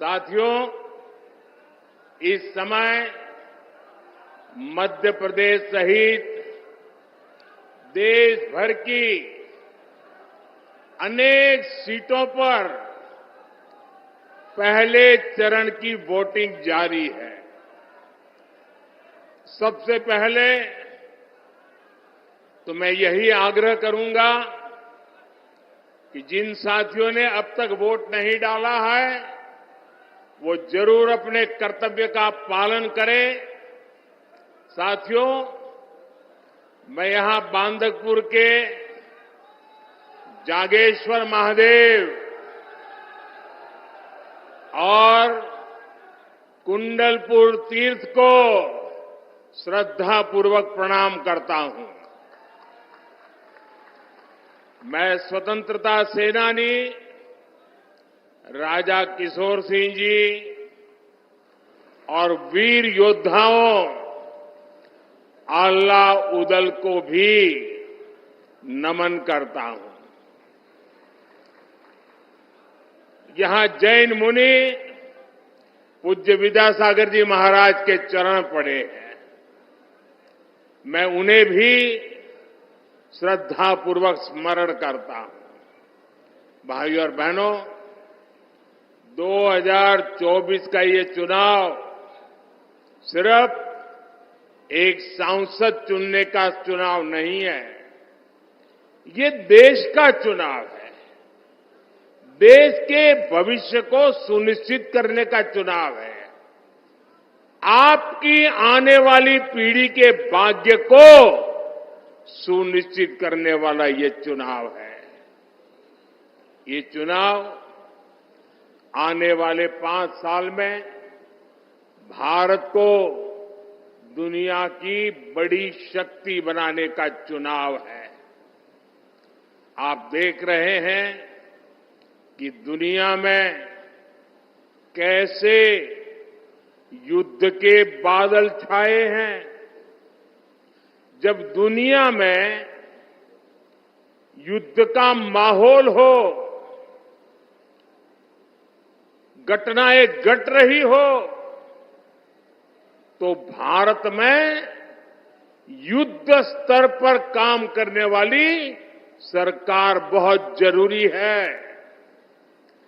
साथियों, इस समय मध्य प्रदेश सहित देश भर की अनेक सीटों पर पहले चरण की वोटिंग जारी है। सबसे पहले तो मैं यही आग्रह करूंगा कि जिन साथियों ने अब तक वोट नहीं डाला है, वो जरूर अपने कर्तव्य का पालन करें। साथियों, मैं यहां बांदकपुर के जागेश्वर महादेव और कुंडलपुर तीर्थ को श्रद्धापूर्वक प्रणाम करता हूं। मैं स्वतंत्रता सेनानी राजा किशोर सिंह जी और वीर योद्धाओं आल्ला उदल को भी नमन करता हूं। यहां जैन मुनि पूज्य विद्यासागर जी महाराज के चरण पड़े हैं। मैं उन्हें भी श्रद्धापूर्वक स्मरण करता हूं। भाइयों और बहनों, 2024 का ये चुनाव सिर्फ एक सांसद चुनने का चुनाव नहीं है, ये देश का चुनाव है। देश के भविष्य को सुनिश्चित करने का चुनाव है। आपकी आने वाली पीढ़ी के भाग्य को सुनिश्चित करने वाला ये चुनाव है। ये चुनाव आने वाले 5 साल में भारत को दुनिया की बड़ी शक्ति बनाने का चुनाव है। आप देख रहे हैं कि दुनिया में कैसे युद्ध के बादल छाए हैं। जब दुनिया में युद्ध का माहौल हो, घटनाएं घट रही हो, तो भारत में युद्ध स्तर पर काम करने वाली सरकार बहुत जरूरी है।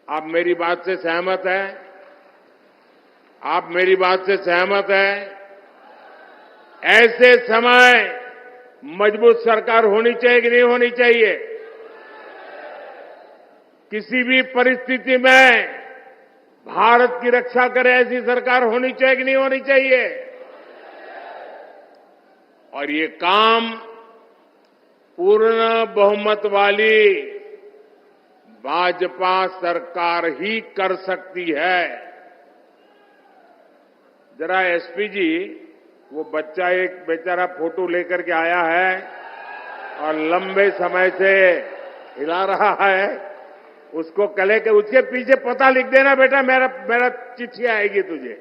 आप मेरी बात से सहमत हैं? आप मेरी बात से सहमत हैं? ऐसे समय मजबूत सरकार होनी चाहिए कि नहीं होनी चाहिए? किसी भी परिस्थिति में भारत की रक्षा करे ऐसी सरकार होनी चाहिए कि नहीं होनी चाहिए? और ये काम पूर्ण बहुमत वाली भाजपा सरकार ही कर सकती है। जरा एसपी जी, वो बच्चा एक बेचारा फोटो लेकर के आया है और लंबे समय से हिला रहा है, उसको कले के उसके पीछे पता लिख देना बेटा, मेरा चिट्ठी आएगी तुझे,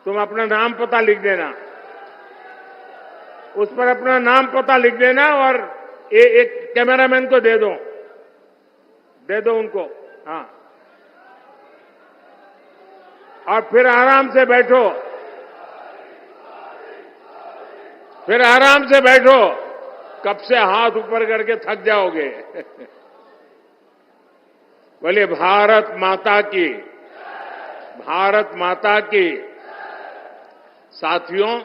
तुम अपना नाम पता लिख देना, उस पर अपना नाम पता लिख देना और एक कैमरामैन को दे दो उनको। हाँ, और फिर आराम से बैठो, कब से हाथ ऊपर करके थक जाओगे। बोले भारत माता की। साथियों,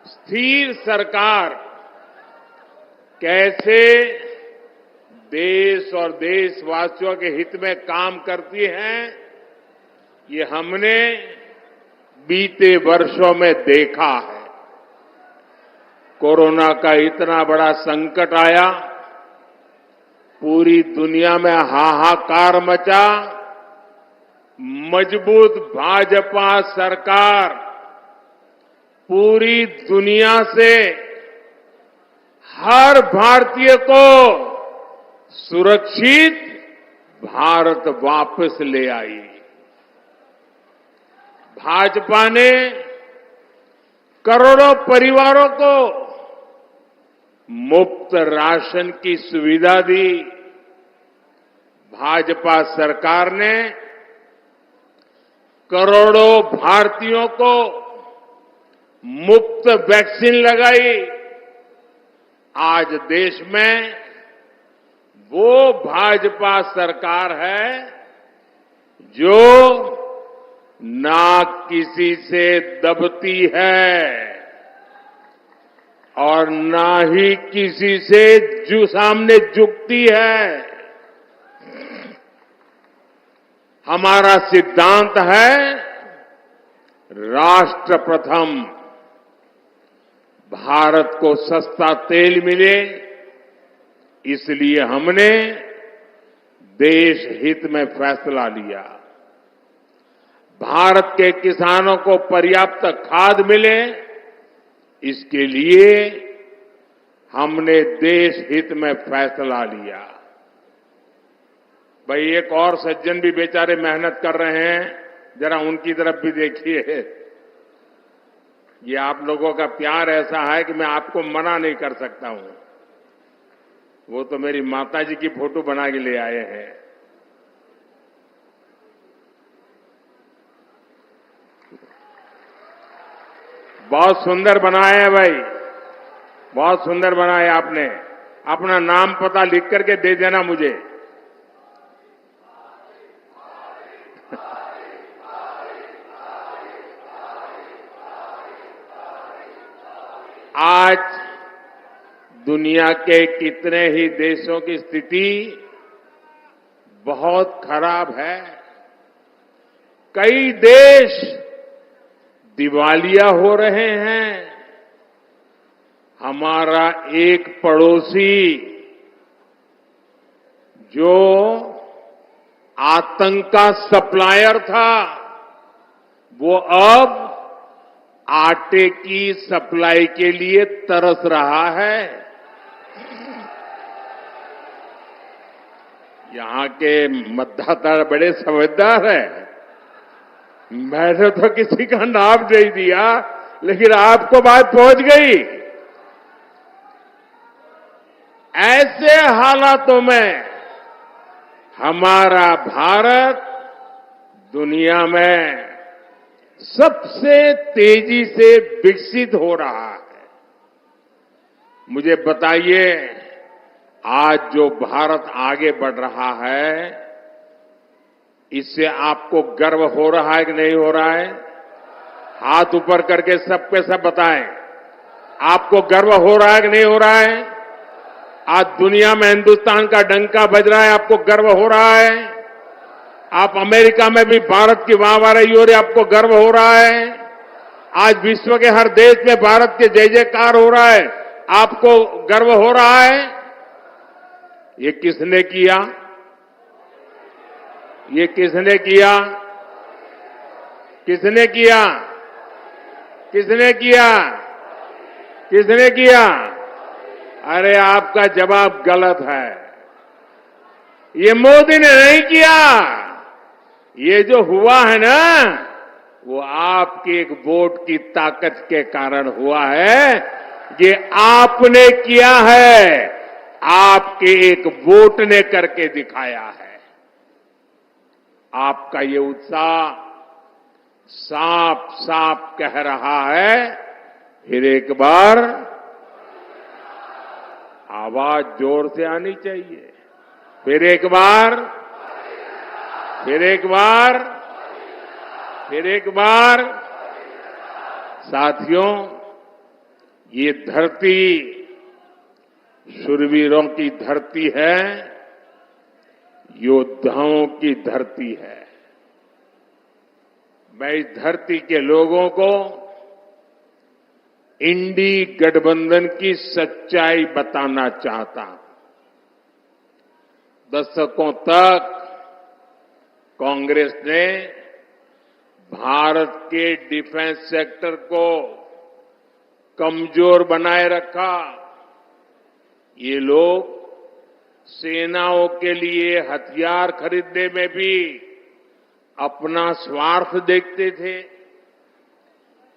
स्थिर सरकार कैसे देश और देशवासियों के हित में काम करती है, ये हमने बीते वर्षों में देखा है। कोरोना का इतना बड़ा संकट आया, पूरी दुनिया में हाहाकार मचा। मजबूत भाजपा सरकार पूरी दुनिया से हर भारतीय को सुरक्षित भारत वापस ले आई। भाजपा ने करोड़ों परिवारों को मुफ्त राशन की सुविधा दी। भाजपा सरकार ने करोड़ों भारतीयों को मुफ्त वैक्सीन लगाई। आज देश में वो भाजपा सरकार है जो ना किसी से दबती है और ना ही किसी से सामने झुकती है। हमारा सिद्धांत है राष्ट्र प्रथम। भारत को सस्ता तेल मिले, इसलिए हमने देश हित में फैसला लिया। भारत के किसानों को पर्याप्त खाद मिले, इसके लिए हमने देश हित में फैसला लिया। भाई एक और सज्जन भी बेचारे मेहनत कर रहे हैं, जरा उनकी तरफ भी देखिए। ये आप लोगों का प्यार ऐसा है कि मैं आपको मना नहीं कर सकता हूं। वो तो मेरी माताजी की फोटो बना के ले आए हैं। बहुत सुंदर बनाए हैं भाई, बहुत सुंदर बनाए आपने। अपना नाम पता लिख करके दे देना मुझे। आज दुनिया के कितने ही देशों की स्थिति बहुत खराब है। कई देश दिवालिया हो रहे हैं। हमारा एक पड़ोसी जो आतंक का सप्लायर था, वो अब आटे की सप्लाई के लिए तरस रहा है। यहां के मतदाता बड़े समझदार हैं। मैंने तो किसी का नाम नहीं दिया, लेकिन आपको बात पहुंच गई। ऐसे हालातों में हमारा भारत दुनिया में सबसे तेजी से विकसित हो रहा है। मुझे बताइए, आज जो भारत आगे बढ़ रहा है, इससे आपको गर्व हो रहा है कि नहीं हो रहा है? हाथ ऊपर करके सबके सब बताएं, आपको गर्व हो रहा है कि नहीं हो रहा है? आज दुनिया में हिंदुस्तान का डंका बज रहा है, आपको गर्व हो रहा है? आप अमेरिका में भी भारत की वाहवाही हो रही है, आपको गर्व हो रहा है? आज विश्व के हर देश में भारत के जय जयकार हो रहा है, आपको गर्व हो रहा है? ये किसने किया? ये किसने किया? किसने किया? किसने किया? किसने किया? अरे आपका जवाब गलत है। ये मोदी ने नहीं किया। ये जो हुआ है ना, वो आपकी एक वोट की ताकत के कारण हुआ है। ये आपने किया है, आपके एक वोट ने करके दिखाया है। आपका ये उत्साह साफ साफ कह रहा है, फिर एक बार आवाज जोर से आनी चाहिए। फिर एक बार, फिर एक बार, फिर एक बार। साथियों, ये धरती शूरवीरों की धरती है, योद्धाओं की धरती है। मैं इस धरती के लोगों को इंडी गठबंधन की सच्चाई बताना चाहता हूं। दशकों तक कांग्रेस ने भारत के डिफेंस सेक्टर को कमजोर बनाए रखा। ये लोग सेनाओं के लिए हथियार खरीदने में भी अपना स्वार्थ देखते थे।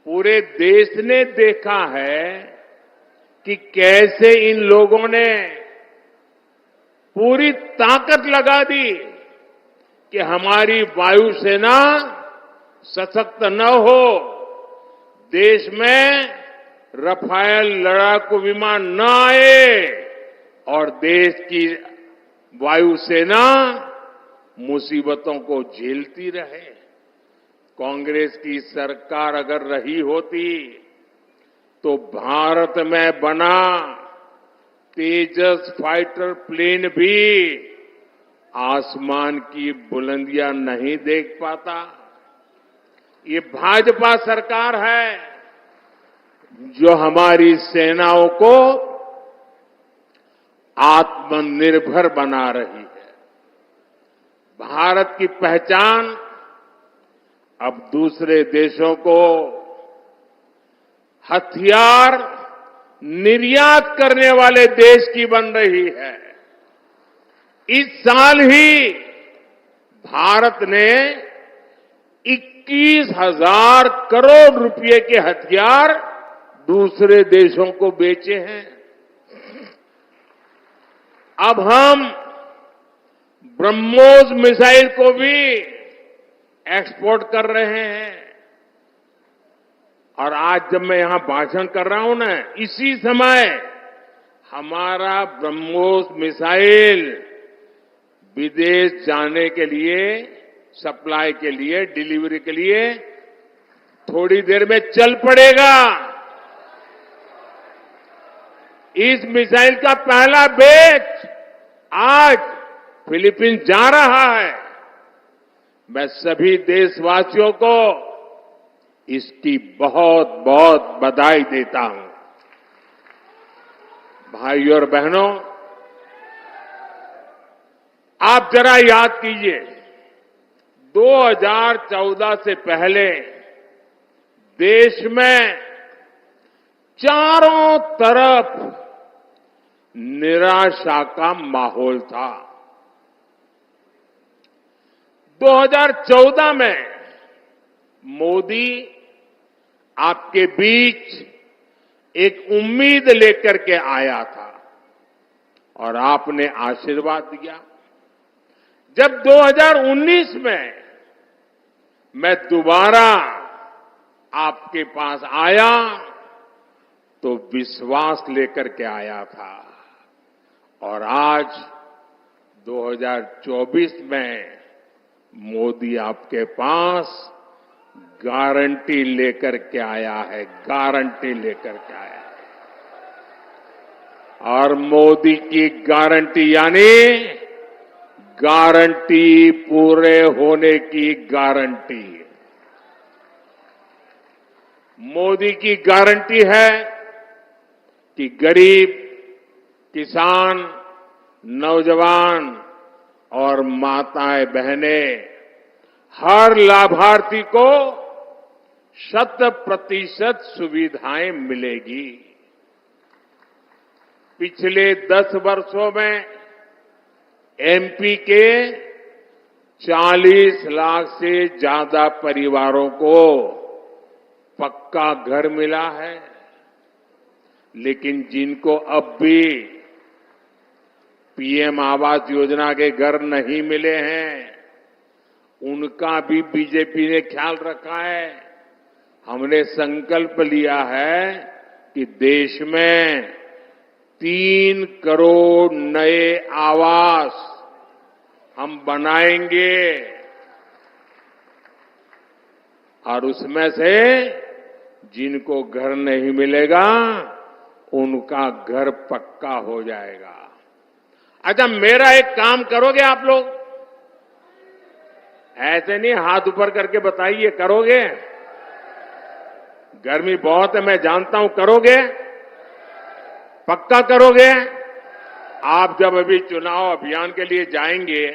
पूरे देश ने देखा है कि कैसे इन लोगों ने पूरी ताकत लगा दी कि हमारी वायुसेना सशक्त न हो, देश में रफाल लड़ाकू विमान न आए और देश की वायुसेना मुसीबतों को झेलती रहे। कांग्रेस की सरकार अगर रही होती तो भारत में बना तेजस फाइटर प्लेन भी आसमान की बुलंदियां नहीं देख पाता। ये भाजपा सरकार है जो हमारी सेनाओं को आत्मनिर्भर बना रही है। भारत की पहचान अब दूसरे देशों को हथियार निर्यात करने वाले देश की बन रही है। इस साल ही भारत ने 21,000 करोड़ रुपए के हथियार दूसरे देशों को बेचे हैं। अब हम ब्रह्मोस मिसाइल को भी एक्सपोर्ट कर रहे हैं। और आज जब मैं यहां भाषण कर रहा हूं ना, इसी समय हमारा ब्रह्मोस मिसाइल विदेश जाने के लिए, सप्लाई के लिए, डिलीवरी के लिए थोड़ी देर में चल पड़ेगा। इस मिसाइल का पहला बैच आज फिलीपींस जा रहा है। मैं सभी देशवासियों को इसकी बहुत बहुत बधाई देता हूं। भाइयों और बहनों, आप जरा याद कीजिए, 2014 से पहले देश में चारों तरफ निराशा का माहौल था। 2014 में मोदी आपके बीच एक उम्मीद लेकर के आया था और आपने आशीर्वाद दिया। जब 2019 में मैं दोबारा आपके पास आया तो विश्वास लेकर के आया था और आज 2024 में मोदी आपके पास गारंटी लेकर के आया है, गारंटी लेकर के आया है। और मोदी की गारंटी यानी गारंटी पूरे होने की गारंटी। मोदी की गारंटी है कि गरीब, किसान, नौजवान और माताएं बहनें हर लाभार्थी को 100% सुविधाएं मिलेगी। पिछले 10 वर्षों में एमपी के 40 लाख से ज्यादा परिवारों को पक्का घर मिला है, लेकिन जिनको अब भी पीएम आवास योजना के घर नहीं मिले हैं, उनका भी बीजेपी ने ख्याल रखा है। हमने संकल्प लिया है कि देश में 3 करोड़ नए आवास हम बनाएंगे और उसमें से जिनको घर नहीं मिलेगा उनका घर पक्का हो जाएगा। अच्छा, मेरा एक काम करोगे आप लोग? ऐसे नहीं हाथ ऊपर करके बताइए, करोगे? गर्मी बहुत है, मैं जानता हूं, करोगे? पक्का करोगे? आप जब अभी चुनाव अभियान के लिए जाएंगे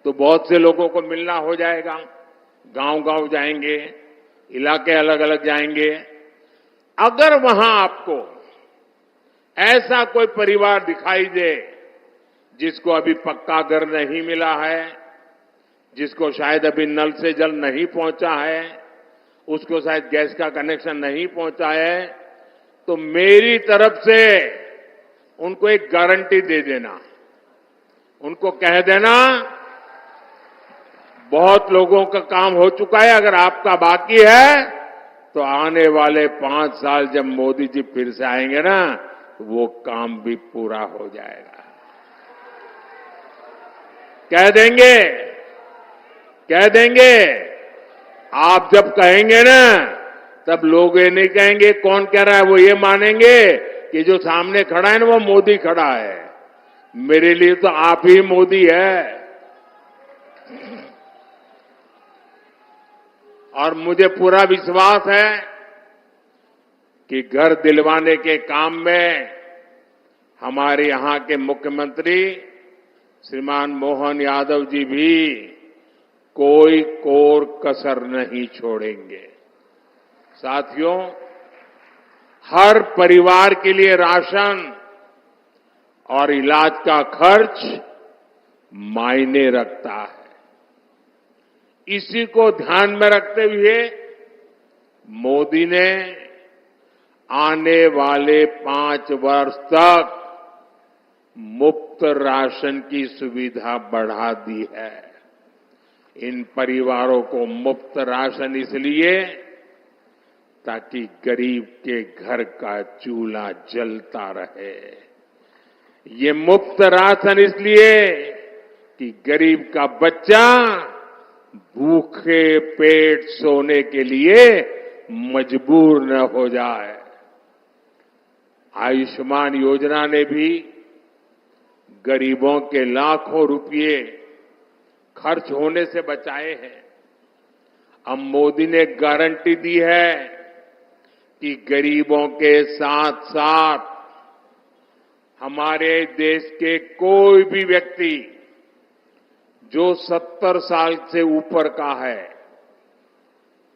तो बहुत से लोगों को मिलना हो जाएगा, गांव-गांव जाएंगे, इलाके अलग अलग जाएंगे। अगर वहां आपको ऐसा कोई परिवार दिखाई दे जिसको अभी पक्का घर नहीं मिला है, जिसको शायद अभी नल से जल नहीं पहुंचा है, उसको शायद गैस का कनेक्शन नहीं पहुंचा है, तो मेरी तरफ से उनको एक गारंटी दे देना। उनको कह देना बहुत लोगों का काम हो चुका है। अगर आपका बाकी है तो आने वाले 5 साल जब मोदी जी फिर से आएंगे ना, वो काम भी पूरा हो जाएगा। कह देंगे, कह देंगे। आप जब कहेंगे ना, तब लोग ये नहीं कहेंगे कौन कह रहा है, वो ये मानेंगे कि जो सामने खड़ा है ना वो मोदी खड़ा है। मेरे लिए तो आप ही मोदी है। और मुझे पूरा विश्वास है कि घर दिलवाने के काम में हमारे यहां के मुख्यमंत्री श्रीमान मोहन यादव जी भी कोई कोर कसर नहीं छोड़ेंगे। साथियों, हर परिवार के लिए राशन और इलाज का खर्च मायने रखता है। इसी को ध्यान में रखते हुए मोदी ने आने वाले 5 वर्ष तक मुफ्त राशन की सुविधा बढ़ा दी है। इन परिवारों को मुफ्त राशन इसलिए ताकि गरीब के घर का चूल्हा जलता रहे। ये मुफ्त राशन इसलिए कि गरीब का बच्चा भूखे पेट सोने के लिए मजबूर न हो जाए। आयुष्मान योजना ने भी गरीबों के लाखों रुपए खर्च होने से बचाए हैं। अब मोदी ने गारंटी दी है कि गरीबों के साथ साथ हमारे देश के कोई भी व्यक्ति जो 70 साल से ऊपर का है,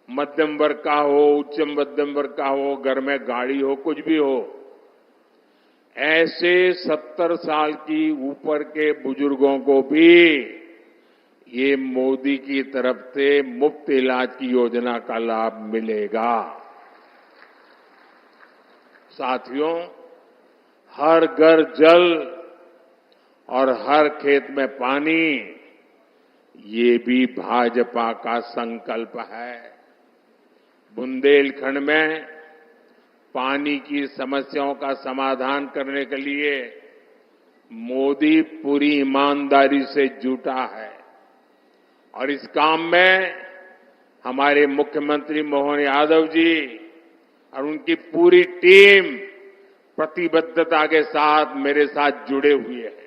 मध्यम वर्ग का हो, उच्च मध्यम वर्ग का हो, घर में गाड़ी हो, कुछ भी हो, ऐसे 70 साल की ऊपर के बुजुर्गों को भी ये मोदी की तरफ से मुफ्त इलाज की योजना का लाभ मिलेगा। साथियों, हर घर जल और हर खेत में पानी, ये भी भाजपा का संकल्प है। बुंदेलखंड में पानी की समस्याओं का समाधान करने के लिए मोदी पूरी ईमानदारी से जुटा है और इस काम में हमारे मुख्यमंत्री मोहन यादव जी और उनकी पूरी टीम प्रतिबद्धता के साथ मेरे साथ जुड़े हुए हैं।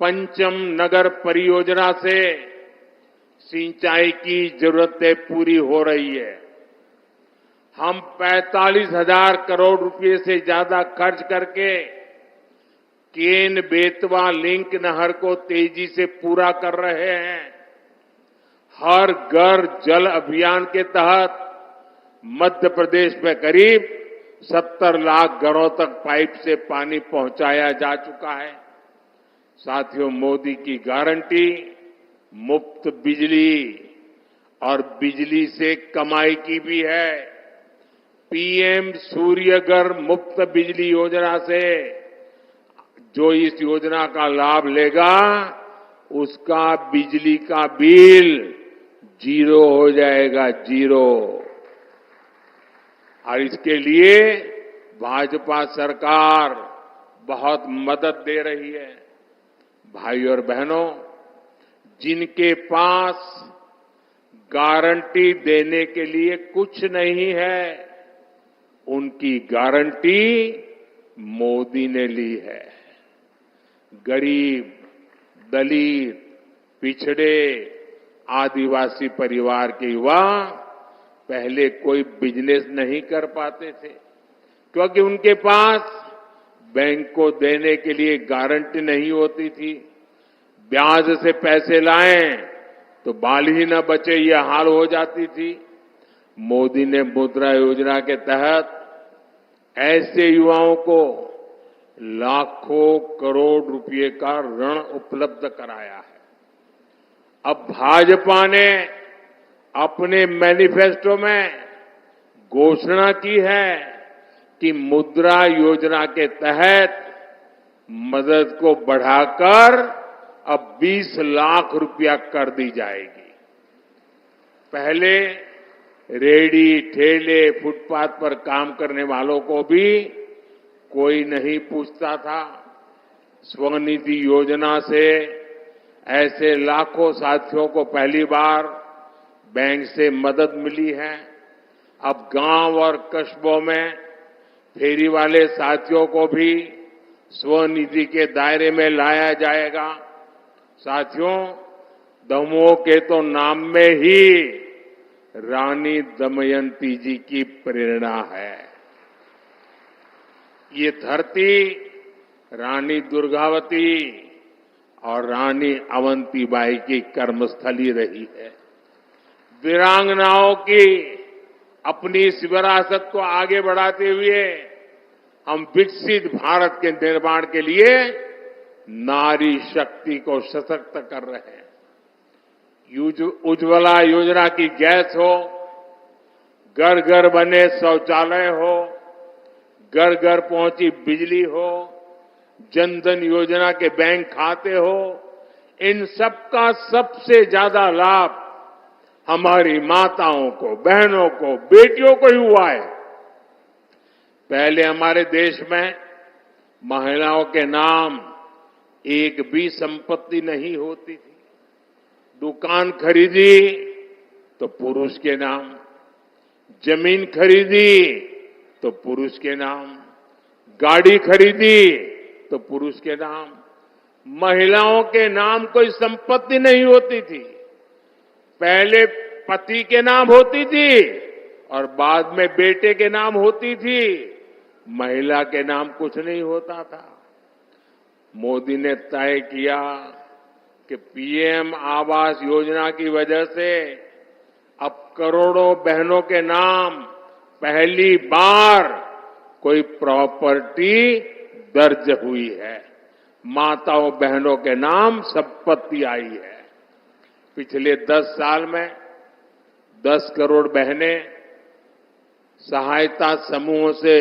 पंचम नगर परियोजना से सिंचाई की जरूरतें पूरी हो रही है। हम 45,000 करोड़ रुपए से ज्यादा खर्च करके केन बेतवा लिंक नहर को तेजी से पूरा कर रहे हैं। हर घर जल अभियान के तहत मध्य प्रदेश में करीब 70 लाख घरों तक पाइप से पानी पहुंचाया जा चुका है। साथियों, मोदी की गारंटी मुफ्त बिजली और बिजली से कमाई की भी है। पीएम सूर्यघर मुफ्त बिजली योजना से जो इस योजना का लाभ लेगा, उसका बिजली का बिल 0 हो जाएगा, 0। और इसके लिए भाजपा सरकार बहुत मदद दे रही है। भाई और बहनों, जिनके पास गारंटी देने के लिए कुछ नहीं है, उनकी गारंटी मोदी ने ली है। गरीब, दलित, पिछड़े, आदिवासी परिवार के युवा पहले कोई बिजनेस नहीं कर पाते थे क्योंकि उनके पास बैंक को देने के लिए गारंटी नहीं होती थी। ब्याज से पैसे लाएं तो बाल ही न बचे, ये हाल हो जाती थी। मोदी ने मुद्रा योजना के तहत ऐसे युवाओं को लाखों करोड़ रुपए का ऋण उपलब्ध कराया है। अब भाजपा ने अपने मैनिफेस्टो में घोषणा की है कि मुद्रा योजना के तहत मदद को बढ़ाकर अब 20 लाख रुपया कर दी जाएगी। पहले रेहड़ी, ठेले, फुटपाथ पर काम करने वालों को भी कोई नहीं पूछता था। स्वनिधि योजना से ऐसे लाखों साथियों को पहली बार बैंक से मदद मिली है। अब गांव और कस्बों में फेरी वाले साथियों को भी स्वनिधि के दायरे में लाया जाएगा। साथियों, दमोह के तो नाम में ही रानी दमयंती जी की प्रेरणा है। ये धरती रानी दुर्गावती और रानी अवंतीबाई की कर्मस्थली रही है। वीरांगनाओं की अपनी इस विरासत को आगे बढ़ाते हुए हम विकसित भारत के निर्माण के लिए नारी शक्ति को सशक्त कर रहे हैं। उज्ज्वला योजना की गैस हो, घर घर बने शौचालय हो, घर घर पहुंची बिजली हो, जनधन योजना के बैंक खाते हो, इन सबका सबसे ज्यादा लाभ हमारी माताओं को, बहनों को, बेटियों को ही हुआ है। पहले हमारे देश में महिलाओं के नाम एक भी संपत्ति नहीं होती थी। दुकान खरीदी तो पुरुष के नाम, जमीन खरीदी तो पुरुष के नाम, गाड़ी खरीदी तो पुरुष के नाम। महिलाओं के नाम कोई संपत्ति नहीं होती थी। पहले पति के नाम होती थी और बाद में बेटे के नाम होती थी। महिला के नाम कुछ नहीं होता था। मोदी ने तय किया कि पीएम आवास योजना की वजह से अब करोड़ों बहनों के नाम पहली बार कोई प्रॉपर्टी दर्ज हुई है। माताओं बहनों के नाम संपत्ति आई है। पिछले 10 साल में 10 करोड़ बहनें सहायता समूहों से,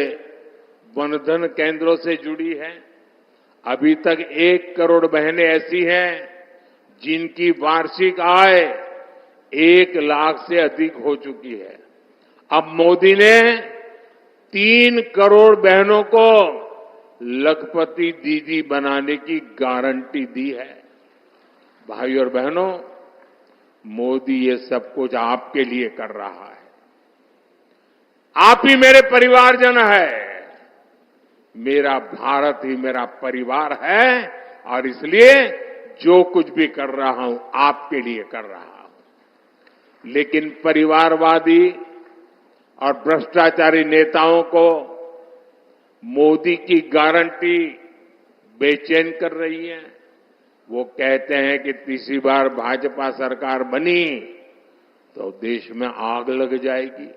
वनधन केंद्रों से जुड़ी हैं। अभी तक 1 करोड़ बहनें ऐसी हैं जिनकी वार्षिक आय 1 लाख से अधिक हो चुकी है। अब मोदी ने 3 करोड़ बहनों को लखपति दीदी बनाने की गारंटी दी है। भाई और बहनों, मोदी ये सब कुछ आपके लिए कर रहा है। आप ही मेरे परिवारजन है। मेरा भारत ही मेरा परिवार है और इसलिए जो कुछ भी कर रहा हूं आपके लिए कर रहा हूं। लेकिन परिवारवादी और भ्रष्टाचारी नेताओं को मोदी की गारंटी बेचैन कर रही है। वो कहते हैं कि तीसरी बार भाजपा सरकार बनी तो देश में आग लग जाएगी।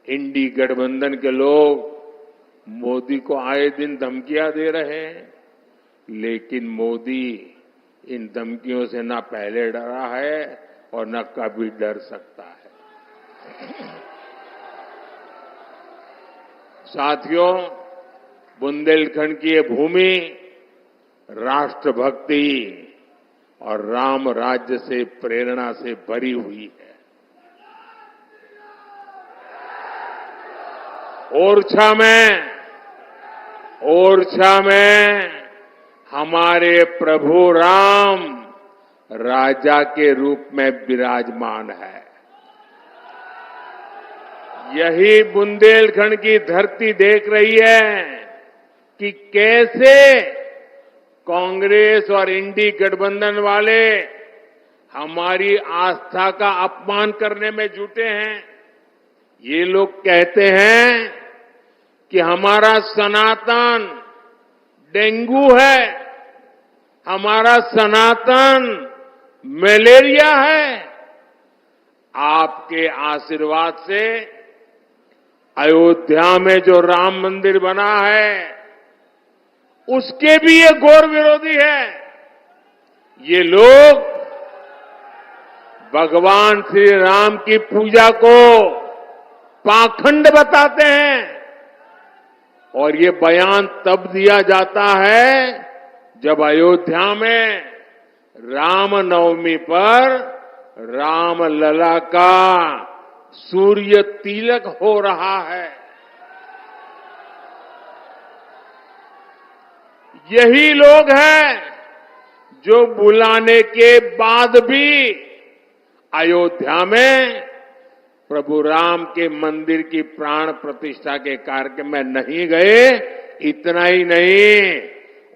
इंडी गठबंधन के लोग मोदी को आए दिन धमकियां दे रहे हैं, लेकिन मोदी इन धमकियों से न पहले डरा है और न कभी डर सकता है। साथियों, बुंदेलखंड की ये भूमि राष्ट्रभक्ति और राम राज्य से प्रेरणा से भरी हुई है। ओरछा में हमारे प्रभु राम राजा के रूप में विराजमान है। यही बुंदेलखंड की धरती देख रही है कि कैसे कांग्रेस और इंडी गठबंधन वाले हमारी आस्था का अपमान करने में जुटे हैं। ये लोग कहते हैं कि हमारा सनातन डेंगू है, हमारा सनातन मलेरिया है। आपके आशीर्वाद से अयोध्या में जो राम मंदिर बना है उसके भी ये घोर विरोधी है। ये लोग भगवान श्री राम की पूजा को पाखंड बताते हैं और ये बयान तब दिया जाता है जब अयोध्या में रामनवमी पर रामलला का सूर्य तिलक हो रहा है। यही लोग हैं जो बुलाने के बाद भी अयोध्या में प्रभु राम के मंदिर की प्राण प्रतिष्ठा के कार्यक्रम में नहीं गए। इतना ही नहीं,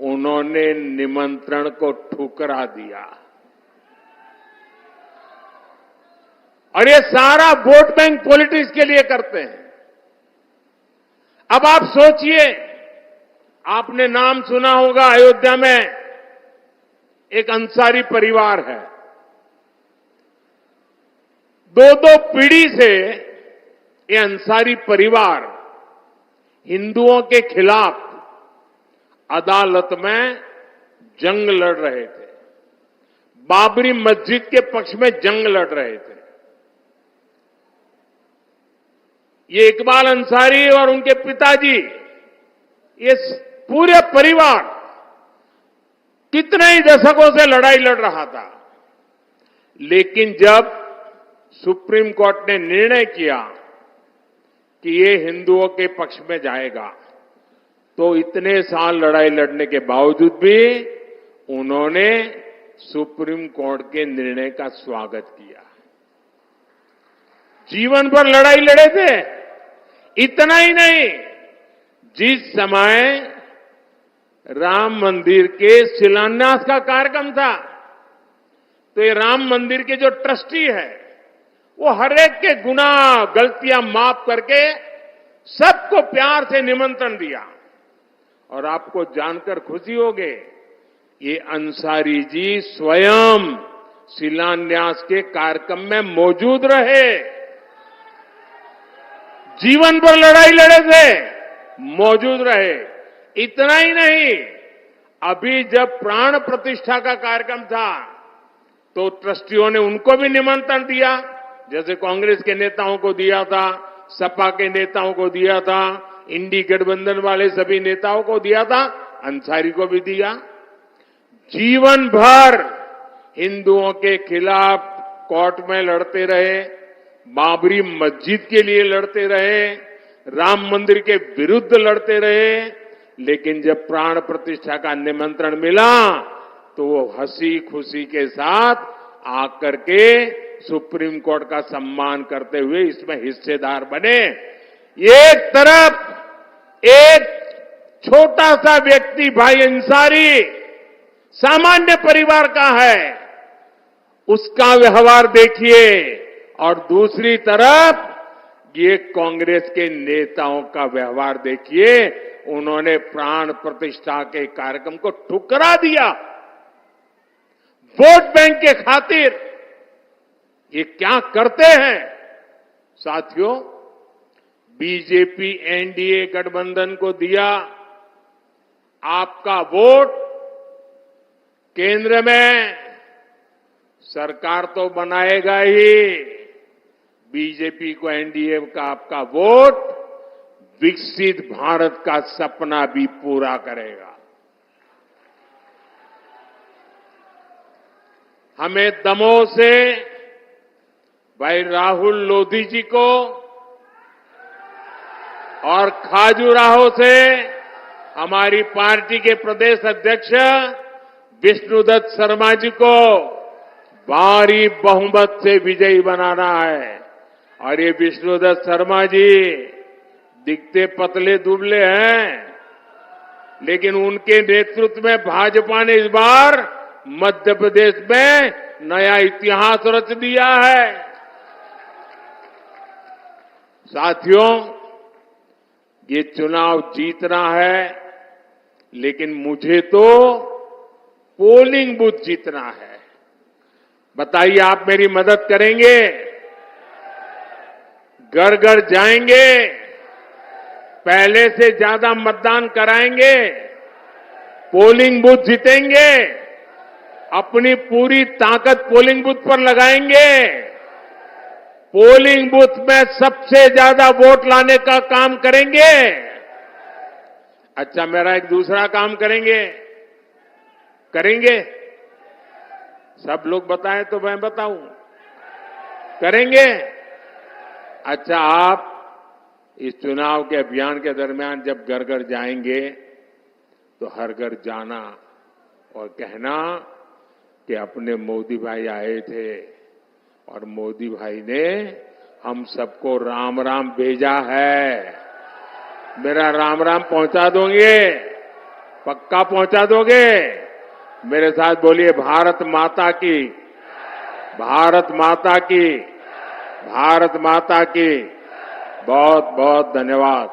उन्होंने निमंत्रण को ठुकरा दिया। और ये सारा वोट बैंक पॉलिटिक्स के लिए करते हैं। अब आप सोचिए, आपने नाम सुना होगा, अयोध्या में एक अंसारी परिवार है। दो पीढ़ी से ये अंसारी परिवार हिंदुओं के खिलाफ अदालत में जंग लड़ रहे थे। बाबरी मस्जिद के पक्ष में जंग लड़ रहे थे। ये इकबाल अंसारी और उनके पिताजी, ये पूरे परिवार कितने ही दशकों से लड़ाई लड़ रहा था। लेकिन जब सुप्रीम कोर्ट ने निर्णय किया कि ये हिंदुओं के पक्ष में जाएगा, तो इतने साल लड़ाई लड़ने के बावजूद भी उन्होंने सुप्रीम कोर्ट के निर्णय का स्वागत किया। जीवन भर लड़ाई लड़े थे। इतना ही नहीं, जिस समय राम मंदिर के शिलान्यास का कार्यक्रम था, तो ये राम मंदिर के जो ट्रस्टी है, वो हर एक के गुनाह गलतियां माफ करके सबको प्यार से निमंत्रण दिया। और आपको जानकर खुशी होगी, ये अंसारी जी स्वयं शिलान्यास के कार्यक्रम में मौजूद रहे। जीवन भर लड़ाई लड़े थे, मौजूद रहे। इतना ही नहीं, अभी जब प्राण प्रतिष्ठा का कार्यक्रम था, तो ट्रस्टियों ने उनको भी निमंत्रण दिया, जैसे कांग्रेस के नेताओं को दिया था, सपा के नेताओं को दिया था, इंडी गठबंधन वाले सभी नेताओं को दिया था, अंसारी को भी दिया। जीवन भर हिंदुओं के खिलाफ कोर्ट में लड़ते रहे, बाबरी मस्जिद के लिए लड़ते रहे, राम मंदिर के विरुद्ध लड़ते रहे। लेकिन जब प्राण प्रतिष्ठा का निमंत्रण मिला, तो वो हंसी खुशी के साथ आकर के सुप्रीम कोर्ट का सम्मान करते हुए इसमें हिस्सेदार बने। एक तरफ एक छोटा सा व्यक्ति भाई अंसारी सामान्य परिवार का है, उसका व्यवहार देखिए, और दूसरी तरफ ये कांग्रेस के नेताओं का व्यवहार देखिए। उन्होंने प्राण प्रतिष्ठा के कार्यक्रम को ठुकरा दिया वोट बैंक के खातिर। ये क्या करते हैं साथियों? बीजेपी एनडीए गठबंधन को दिया आपका वोट, केंद्र में सरकार तो बनाएगा ही, बीजेपी को एनडीए का आपका वोट विकसित भारत का सपना भी पूरा करेगा। हमें दमोह से भाई राहुल लोधी जी को और खाजुराहो से हमारी पार्टी के प्रदेश अध्यक्ष विष्णुदत्त शर्मा जी को भारी बहुमत से विजयी बनाना है। और ये विष्णुदत्त शर्मा जी दिखते पतले दुबले हैं, लेकिन उनके नेतृत्व में भाजपा ने इस बार मध्य प्रदेश में नया इतिहास रच दिया है। साथियों, ये चुनाव जीतना है, लेकिन मुझे तो पोलिंग बूथ जीतना है। बताइए, आप मेरी मदद करेंगे? घर घर जाएंगे, पहले से ज्यादा मतदान कराएंगे, पोलिंग बूथ जीतेंगे, अपनी पूरी ताकत पोलिंग बूथ पर लगाएंगे, पोलिंग बूथ में सबसे ज्यादा वोट लाने का काम करेंगे। अच्छा, मेरा एक दूसरा काम करेंगे? सब लोग बताएं तो मैं बताऊं, करेंगे? अच्छा, आप इस चुनाव के अभियान के दरमियान जब घर घर जाएंगे तो हर घर जाना और कहना कि अपने मोदी भाई आए थे और मोदी भाई ने हम सबको राम राम भेजा है। मेरा राम राम पहुंचा दोगे? पक्का पहुंचा दोगे? मेरे साथ बोलिए, भारत माता की, भारत माता की, भारत माता की। बहुत बहुत धन्यवाद।